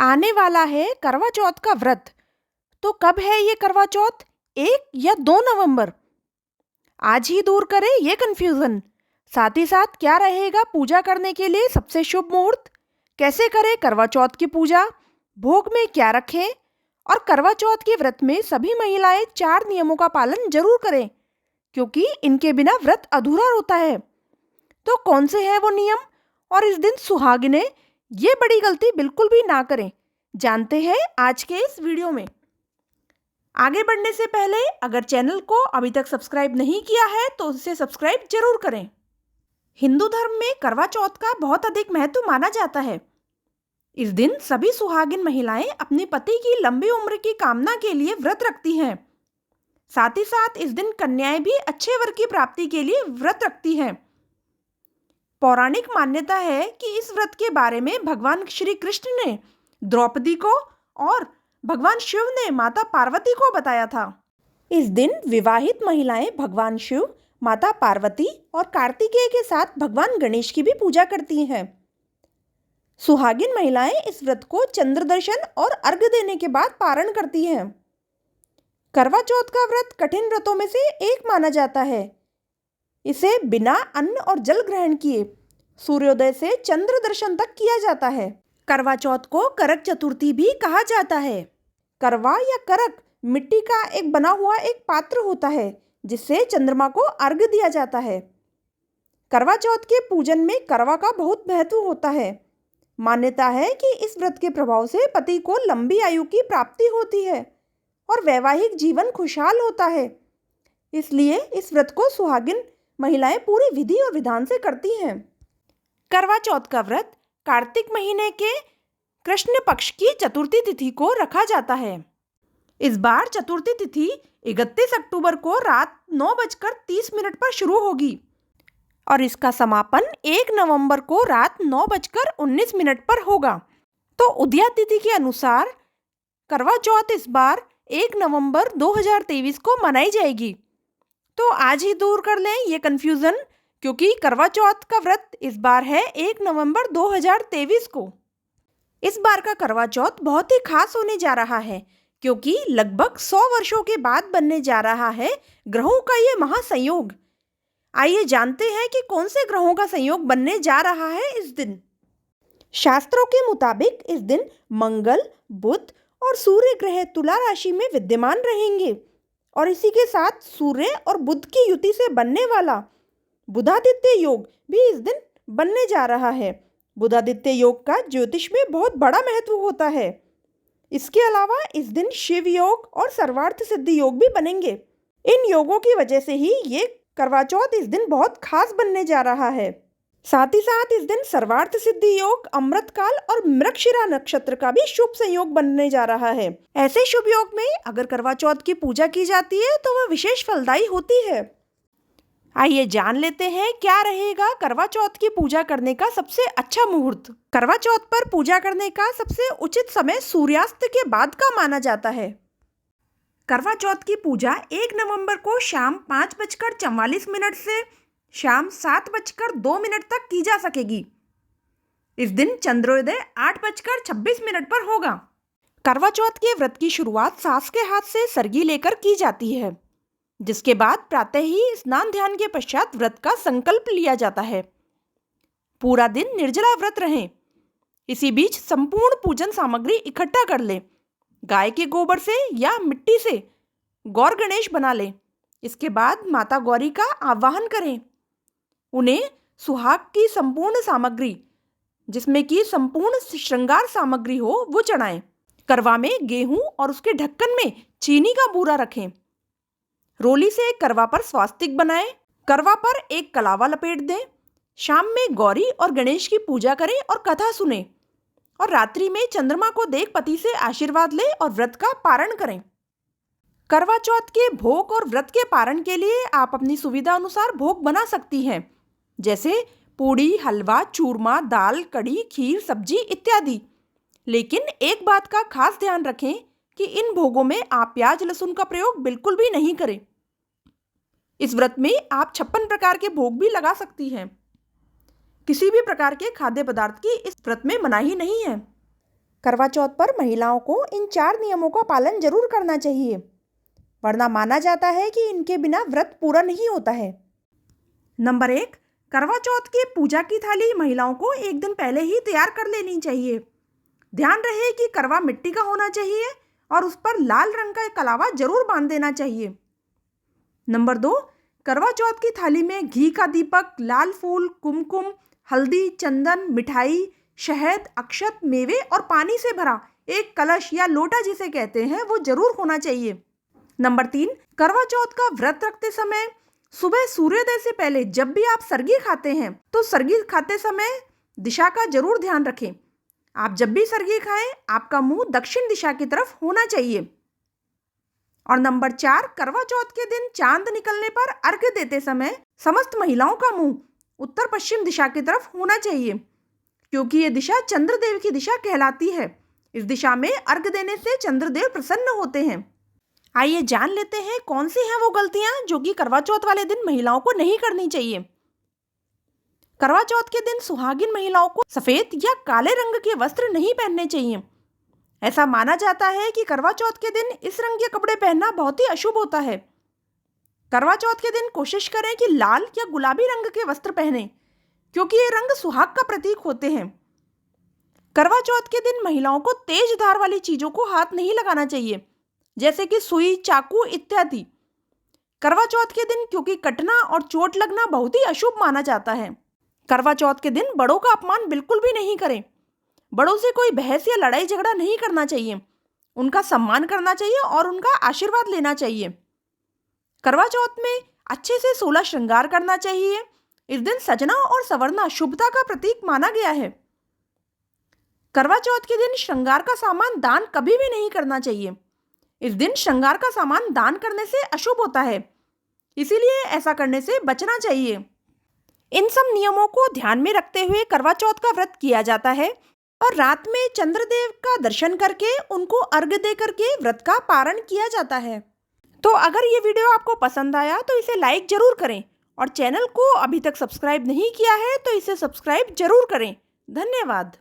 आने वाला है करवा चौथ का व्रत। तो कब है ये करवा चौथ? 1 या 2 नवंबर? आज ही दूर करें ये कंफ्यूजन। साथ ही साथ क्या रहेगा पूजा करने के लिए सबसे शुभ मुहूर्त, कैसे करें करवा चौथ की पूजा, भोग में क्या रखें, और करवा चौथ के व्रत में सभी महिलाएं 4 नियमों का पालन जरूर करें, क्योंकि इनके बिना व्रत अधूरा होता है। तो कौन से हैं वो नियम, और इस दिन सुहागिनें ये बड़ी गलती बिल्कुल भी ना करें, जानते हैं आज के इस वीडियो में। आगे बढ़ने से पहले अगर चैनल को अभी तक सब्सक्राइब नहीं किया है तो उसे सब्सक्राइब जरूर करें। हिंदू धर्म में करवा चौथ का बहुत अधिक महत्व माना जाता है। इस दिन सभी सुहागिन महिलाएं अपने पति की लंबी उम्र की कामना के लिए व्रत रखती हैं। साथ ही साथ इस दिन कन्याएं भी अच्छे वर की प्राप्ति के लिए व्रत रखती हैं। पौराणिक मान्यता है कि इस व्रत के बारे में भगवान श्री कृष्ण ने द्रौपदी को और भगवान शिव ने माता पार्वती को बताया था। इस दिन विवाहित महिलाएं भगवान शिव, माता पार्वती और कार्तिकेय के साथ भगवान गणेश की भी पूजा करती हैं। सुहागिन महिलाएं इस व्रत को चंद्र दर्शन और अर्घ्य देने के बाद पारण करती हैं। करवा चौथ का व्रत कठिन व्रतों में से एक माना जाता है। इसे बिना अन्न और जल ग्रहण किए सूर्योदय से चंद्र दर्शन तक किया जाता है। करवा चौथ को करक चतुर्थी भी कहा जाता है। करवा या करक मिट्टी का एक बना हुआ एक पात्र होता है जिससे चंद्रमा को अर्घ्य दिया जाता है। करवा चौथ के पूजन में करवा का बहुत महत्व होता है। मान्यता है कि इस व्रत के प्रभाव से पति को लंबी आयु की प्राप्ति होती है और वैवाहिक जीवन खुशहाल होता है। इसलिए इस व्रत को सुहागिन महिलाएं पूरी विधि और विधान से करती हैं। करवा चौथ का व्रत कार्तिक महीने के कृष्ण पक्ष की चतुर्थी तिथि को रखा जाता है। इस बार चतुर्थी तिथि 31 अक्टूबर को रात 9:30 पर शुरू होगी और इसका समापन 1 नवंबर को रात 9:19 पर होगा। तो उदया तिथि के अनुसार करवा चौथ इस बार 1 नवंबर 2023 को मनाई जाएगी। तो आज ही दूर कर लें ये कन्फ्यूज़न, क्योंकि करवा चौथ का व्रत इस बार है 1 नवंबर 2023 को। इस बार का करवा चौथ बहुत ही खास होने जा रहा है, क्योंकि लगभग 100 वर्षों के बाद बनने जा रहा है ग्रहों का ये महासंयोग। आइए जानते हैं कि कौन से ग्रहों का संयोग बनने जा रहा है इस दिन। शास्त्रों के मुताबिक इस दिन मंगल, बुध और सूर्य ग्रह तुला राशि में विद्यमान रहेंगे और इसी के साथ सूर्य और बुध की युति से बनने वाला बुधादित्य योग भी इस दिन बनने जा रहा है। बुधादित्य योग का ज्योतिष में बहुत बड़ा महत्व होता है। इसके अलावा इस दिन शिव योग और सर्वार्थ सिद्धि योग भी बनेंगे। इन योगों की वजह से ही ये करवा चौथ इस दिन बहुत खास बनने जा रहा है। साथ ही साथ इस दिन सर्वार्थ सिद्धि योग, अमृतकाल और मृगशिरा नक्षत्र का भी शुभ संयोग बनने जा रहा है। ऐसे शुभ योग में अगर करवा चौथ की पूजा की जाती है तो वह विशेष फलदायी होती है। आइए जान लेते हैं क्या रहेगा करवा चौथ की पूजा करने का सबसे अच्छा मुहूर्त। करवा चौथ पर पूजा करने का सबसे उचित समय सूर्यास्त के बाद का माना जाता है। करवा चौथ की पूजा 1 नवंबर को शाम 5:44 से शाम 7:02 तक की जा सकेगी। इस दिन चंद्रोदय 8:26 पर होगा। करवा चौथ के व्रत की शुरुआत सास के हाथ से सरगी लेकर की जाती है, जिसके बाद प्रातः ही स्नान ध्यान के पश्चात व्रत का संकल्प लिया जाता है। पूरा दिन निर्जला व्रत रहें। इसी बीच संपूर्ण पूजन सामग्री इकट्ठा कर लें। गाय के गोबर से या मिट्टी से गौर गणेश बना लें। इसके बाद माता गौरी का आवाहन करें। उन्हें सुहाग की संपूर्ण सामग्री, जिसमें कि संपूर्ण श्रृंगार सामग्री हो, वो चढ़ाएं। करवा में गेहूं और उसके ढक्कन में चीनी का बूरा रखें। रोली से करवा पर स्वास्तिक बनाएं। करवा पर एक कलावा लपेट दें। शाम में गौरी और गणेश की पूजा करें और कथा सुनें, और रात्रि में चंद्रमा को देख पति से आशीर्वाद लें और व्रत का पारण करें। करवा चौथ के भोग और व्रत के पारण के लिए आप अपनी सुविधा अनुसार भोग बना सकती हैं, जैसे पूड़ी, हलवा, चूरमा, दाल, कढ़ी, खीर, सब्जी इत्यादि। लेकिन एक बात का खास ध्यान रखें कि इन भोगों में आप प्याज लहसुन का प्रयोग बिल्कुल भी नहीं करें। इस व्रत में आप 56 प्रकार के भोग भी लगा सकती हैं। किसी भी प्रकार के खाद्य पदार्थ की इस व्रत में मनाही नहीं है। करवा चौथ पर महिलाओं को इन 4 नियमों का पालन जरूर करना चाहिए, वरना माना जाता है कि इनके बिना व्रत पूरा नहीं होता है। नंबर 1, करवा चौथ की पूजा की थाली महिलाओं को एक दिन पहले ही तैयार कर लेनी चाहिए। ध्यान रहे कि करवा मिट्टी का होना चाहिए और उस पर लाल रंग का कलावा जरूर बांध देना चाहिए। नंबर 2, करवा चौथ की थाली में घी का दीपक, लाल फूल, कुमकुम, हल्दी, चंदन, मिठाई, शहद, अक्षत, मेवे और पानी से भरा एक कलश या लोटा जिसे कहते हैं वो जरूर होना चाहिए। नंबर 3, करवा चौथ का व्रत रखते समय सुबह सूर्योदय से पहले जब भी आप सरगी खाते हैं तो सरगी खाते समय दिशा का जरूर ध्यान रखें। आप जब भी सरगी खाएं आपका मुंह दक्षिण दिशा की तरफ होना चाहिए। और नंबर 4, करवा चौथ के दिन चांद निकलने पर अर्घ्य देते समय समस्त महिलाओं का मुंह उत्तर पश्चिम दिशा की तरफ होना चाहिए, क्योंकि ये दिशा चंद्रदेव की दिशा कहलाती है। इस दिशा में अर्घ्य देने से चंद्रदेव प्रसन्न होते हैं। आइए जान लेते हैं कौन सी हैं वो गलतियां जो कि करवा चौथ वाले दिन महिलाओं को नहीं करनी चाहिए। करवा चौथ के दिन सुहागिन महिलाओं को सफेद या काले रंग के वस्त्र नहीं पहनने चाहिए। ऐसा माना जाता है कि करवा चौथ के दिन इस रंग के कपड़े पहनना बहुत ही अशुभ होता है। करवा चौथ के दिन कोशिश करें कि लाल या गुलाबी रंग के वस्त्र पहनें, क्योंकि ये रंग सुहाग का प्रतीक होते हैं। करवा चौथ के दिन महिलाओं को तेज धार वाली चीजों को हाथ नहीं लगाना चाहिए, जैसे कि सुई, चाकू इत्यादि। करवा चौथ के दिन क्योंकि कटना और चोट लगना बहुत ही अशुभ माना जाता है। करवा चौथ के दिन बड़ों का अपमान बिल्कुल भी नहीं करें। बड़ों से कोई बहस या लड़ाई झगड़ा नहीं करना चाहिए। उनका सम्मान करना चाहिए और उनका आशीर्वाद लेना चाहिए। करवा चौथ में अच्छे से 16 श्रृंगार करना चाहिए। इस दिन सजना और संवरना शुभता का प्रतीक माना गया है। करवा चौथ के दिन श्रृंगार का सामान दान कभी भी नहीं करना चाहिए। इस दिन श्रृंगार का सामान दान करने से अशुभ होता है, इसीलिए ऐसा करने से बचना चाहिए। इन सब नियमों को ध्यान में रखते हुए करवा चौथ का व्रत किया जाता है और रात में चंद्रदेव का दर्शन करके उनको अर्घ्य दे करके व्रत का पारण किया जाता है। तो अगर ये वीडियो आपको पसंद आया तो इसे लाइक जरूर करें और चैनल को अभी तक सब्सक्राइब नहीं किया है तो इसे सब्सक्राइब जरूर करें। धन्यवाद।